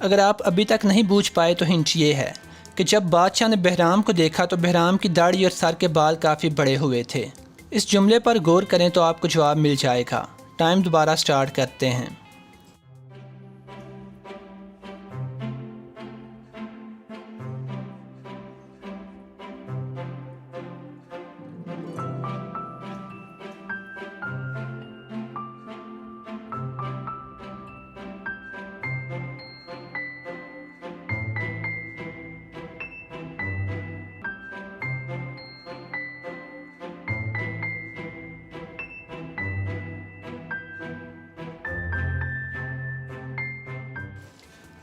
اگر آپ ابھی تک نہیں بوجھ پائے تو ہنٹ یہ ہے کہ جب بادشاہ نے بہرام کو دیکھا تو بہرام کی داڑھی اور سر کے بال کافی بڑے ہوئے تھے۔ اس جملے پر غور کریں تو آپ کو جواب مل جائے گا۔ ٹائم دوبارہ سٹارٹ کرتے ہیں۔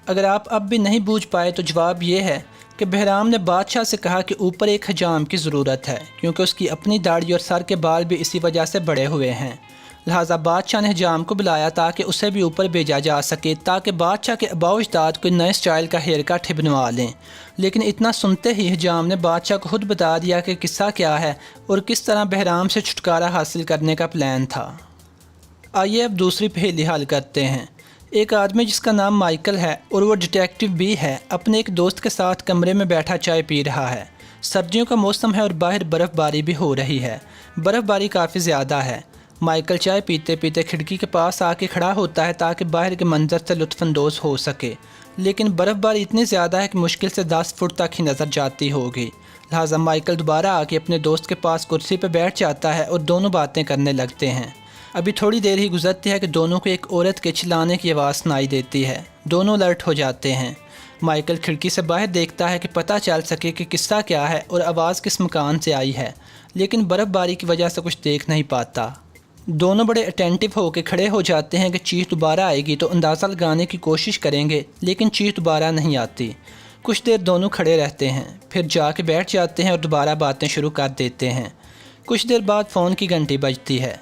اگر آپ اب بھی نہیں بوجھ پائے تو جواب یہ ہے کہ بہرام نے بادشاہ سے کہا کہ اوپر ایک حجام کی ضرورت ہے، کیونکہ اس کی اپنی داڑھی اور سر کے بال بھی اسی وجہ سے بڑے ہوئے ہیں۔ لہٰذا بادشاہ نے حجام کو بلایا تاکہ اسے بھی اوپر بھیجا جا سکے، تاکہ بادشاہ کے آباء و اجداد کوئی نئے سٹائل کا ہیئر کٹ بنوا لیں۔ لیکن اتنا سنتے ہی حجام نے بادشاہ کو خود بتا دیا کہ قصہ کیا ہے اور کس طرح بہرام سے چھٹکارا حاصل کرنے کا پلان تھا۔ آئیے اب دوسری پہیلی حل کرتے ہیں۔ ایک آدمی جس کا نام مائیکل ہے اور وہ ڈیٹیکٹیو بھی ہے، اپنے ایک دوست کے ساتھ کمرے میں بیٹھا چائے پی رہا ہے۔ سردیوں کا موسم ہے اور باہر برف باری بھی ہو رہی ہے۔ برف باری کافی زیادہ ہے۔ مائیکل چائے پیتے پیتے کھڑکی کے پاس آ کے کھڑا ہوتا ہے تاکہ باہر کے منظر سے لطف اندوز ہو سکے، لیکن برف باری اتنی زیادہ ہے کہ مشکل سے 10 فٹ تک ہی نظر جاتی ہوگی۔ لہٰذا مائیکل دوبارہ آ کے اپنے دوست کے پاس کرسی پہ بیٹھ جاتا ہے اور دونوں باتیں کرنے لگتے ہیں۔ ابھی تھوڑی دیر ہی گزرتی ہے کہ دونوں کو ایک عورت کے چلانے کی آواز سنائی دیتی ہے۔ دونوں الرٹ ہو جاتے ہیں۔ مائیکل کھڑکی سے باہر دیکھتا ہے کہ پتہ چل سکے کہ قصہ کیا ہے اور آواز کس مکان سے آئی ہے، لیکن برف باری کی وجہ سے کچھ دیکھ نہیں پاتا۔ دونوں بڑے اٹینٹیو ہو کے کھڑے ہو جاتے ہیں کہ چیخ دوبارہ آئے گی تو اندازہ لگانے کی کوشش کریں گے، لیکن چیخ دوبارہ نہیں آتی۔ کچھ دیر دونوں کھڑے رہتے ہیں، پھر جا کے بیٹھ جاتے ہیں اور دوبارہ باتیں شروع کر دیتے ہیں۔ کچھ دیر بعد فون کی گھنٹی بجتی ہے۔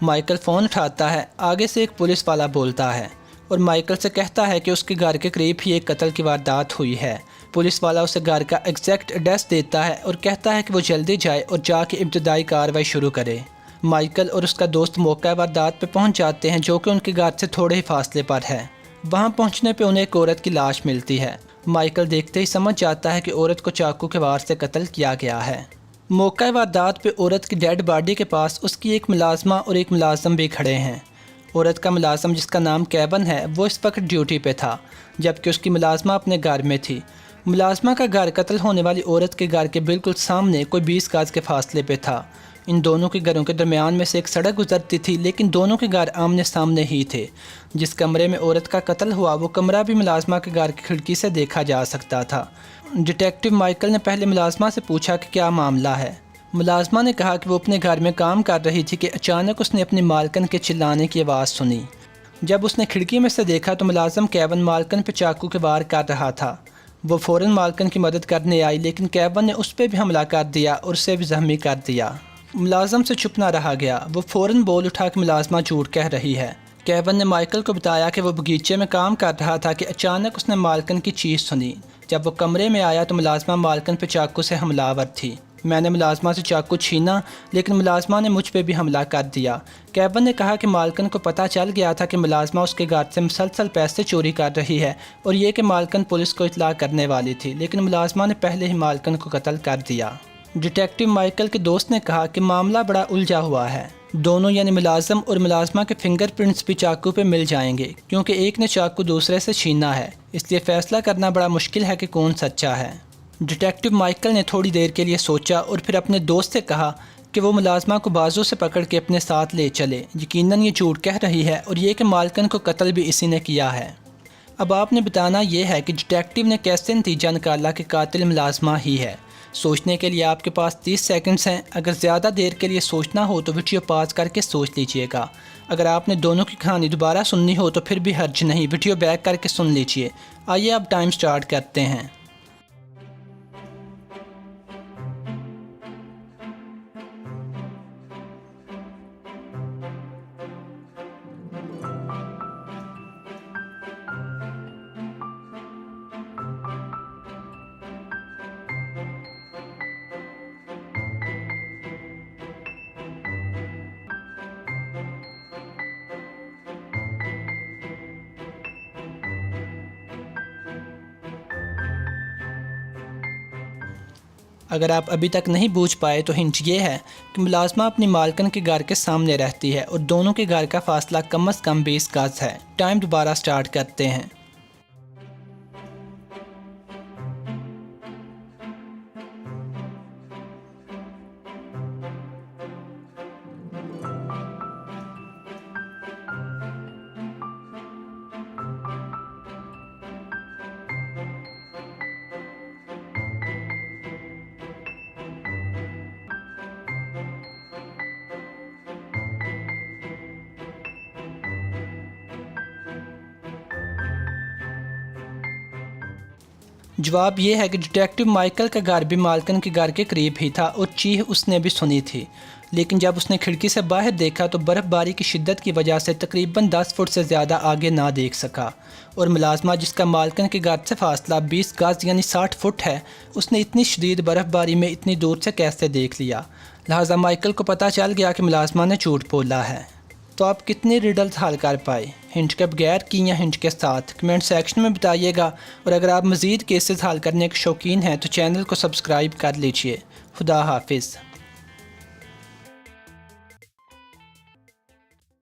مائیکل فون اٹھاتا ہے۔ آگے سے ایک پولیس والا بولتا ہے اور مائیکل سے کہتا ہے کہ اس کے گھر کے قریب ہی ایک قتل کی واردات ہوئی ہے۔ پولیس والا اسے گھر کا ایگزیکٹ ایڈریس دیتا ہے اور کہتا ہے کہ وہ جلدی جائے اور جا کے ابتدائی کارروائی شروع کرے۔ مائیکل اور اس کا دوست موقع واردات پہ پہنچ جاتے ہیں، جو کہ ان کے گھر سے تھوڑے ہی فاصلے پر ہے۔ وہاں پہنچنے پہ انہیں ایک عورت کی لاش ملتی ہے۔ مائیکل دیکھتے ہی سمجھ جاتا ہے کہ عورت کو چاقو کے وار سے قتل کیا گیا ہے۔ موقع واردات پہ عورت کی ڈیڈ باڈی کے پاس اس کی ایک ملازمہ اور ایک ملازم بھی کھڑے ہیں۔ عورت کا ملازم جس کا نام کیون ہے وہ اس وقت ڈیوٹی پہ تھا، جبکہ اس کی ملازمہ اپنے گھر میں تھی۔ ملازمہ کا گھر قتل ہونے والی عورت کے گھر کے بالکل سامنے کوئی 20 گز کے فاصلے پہ تھا۔ ان دونوں کے گھروں کے درمیان میں سے ایک سڑک گزرتی تھی، لیکن دونوں کے گھر آمنے سامنے ہی تھے۔ جس کمرے میں عورت کا قتل ہوا وہ کمرہ بھی ملازمہ کے گھر کی کھڑکی سے دیکھا جا سکتا تھا۔ ڈیٹیکٹیو مائیکل نے پہلے ملازمہ سے پوچھا کہ کیا معاملہ ہے۔ ملازمہ نے کہا کہ وہ اپنے گھر میں کام کر رہی تھی کہ اچانک اس نے اپنی مالکن کے چلانے کی آواز سنی۔ جب اس نے کھڑکی میں سے دیکھا تو ملازم کیون مالکن پہ چاقو کے وار کر رہا تھا۔ وہ فوراً مالکن کی مدد کرنے آئی، لیکن کیون نے اس پہ بھی حملہ کر دیا اور اسے بھی زخمی کر دیا۔ ملازم سے چپ نہ رہا گیا۔ وہ فوراً بول اٹھا کہ ملازمہ جھوٹ کہہ رہی ہے۔ کیون نے مائیکل کو بتایا کہ وہ باغیچے میں کام کر رہا تھا کہ اچانک اس نے مالکن کی چیخ سنی۔ جب وہ کمرے میں آیا تو ملازمہ مالکن پہ چاقو سے حملہ آور تھی۔ میں نے ملازمہ سے چاقو چھینا، لیکن ملازمہ نے مجھ پہ بھی حملہ کر دیا۔ کیون نے کہا کہ مالکن کو پتہ چل گیا تھا کہ ملازمہ اس کے گھر سے مسلسل پیسے چوری کر رہی ہے اور یہ کہ مالکن پولیس کو اطلاع کرنے والی تھی، لیکن ملازمہ نے پہلے ہی مالکن کو قتل کر دیا۔ ڈیٹیکٹیو مائیکل کے دوست نے کہا کہ معاملہ بڑا الجھا ہوا ہے۔ دونوں یعنی ملازم اور ملازمہ کے فنگر پرنٹس بھی چاقو پہ مل جائیں گے، کیونکہ ایک نے چاقو دوسرے سے چھینا ہے، اس لیے فیصلہ کرنا بڑا مشکل ہے کہ کون سچا ہے۔ ڈیٹیکٹیو مائیکل نے تھوڑی دیر کے لیے سوچا اور پھر اپنے دوست سے کہا کہ وہ ملازمہ کو بازو سے پکڑ کے اپنے ساتھ لے چلے۔ یقیناً یہ جھوٹ کہہ رہی ہے اور یہ کہ مالکن کو قتل بھی اسی نے کیا ہے۔ اب آپ نے بتانا یہ ہے کہ ڈیٹیکٹیو نے کیسے نتیجہ نکالا کہ قاتل ملازمہ ہی ہے۔ سوچنے کے لیے آپ کے پاس 30 سیکنڈز ہیں۔ اگر زیادہ دیر کے لیے سوچنا ہو تو ویڈیو پاز کر کے سوچ لیجئے گا۔ اگر آپ نے دونوں کی کہانی دوبارہ سننی ہو تو پھر بھی حرج نہیں، ویڈیو بیک کر کے سن لیجئے۔ آئیے اب ٹائم سٹارٹ کرتے ہیں۔ اگر آپ ابھی تک نہیں بوجھ پائے تو ہنٹ یہ ہے کہ ملازمہ اپنی مالکن کے گھر کے سامنے رہتی ہے اور دونوں کے گھر کا فاصلہ کم از کم 20 گز ہے۔ ٹائم دوبارہ سٹارٹ کرتے ہیں۔ جواب یہ ہے کہ ڈیٹیکٹیو مائیکل کا گھر بھی مالکن کے گھر کے قریب ہی تھا اور چیخ اس نے بھی سنی تھی، لیکن جب اس نے کھڑکی سے باہر دیکھا تو برف باری کی شدت کی وجہ سے تقریباً 10 فٹ سے زیادہ آگے نہ دیکھ سکا، اور ملازمہ جس کا مالکن کے گھر سے فاصلہ 20 گز یعنی 60 فٹ ہے، اس نے اتنی شدید برف باری میں اتنی دور سے کیسے دیکھ لیا؟ لہٰذا مائیکل کو پتہ چل گیا کہ ملازمہ نے جھوٹ بولا ہے۔ تو آپ کتنی ریڈلز حل کر پائے؟ ہنٹ کے بغیر کی یا ہنٹ کے ساتھ؟ کمنٹ سیکشن میں بتائیے گا، اور اگر آپ مزید کیسز حل کرنے کے شوقین ہیں تو چینل کو سبسکرائب کر لیجئے۔ خدا حافظ۔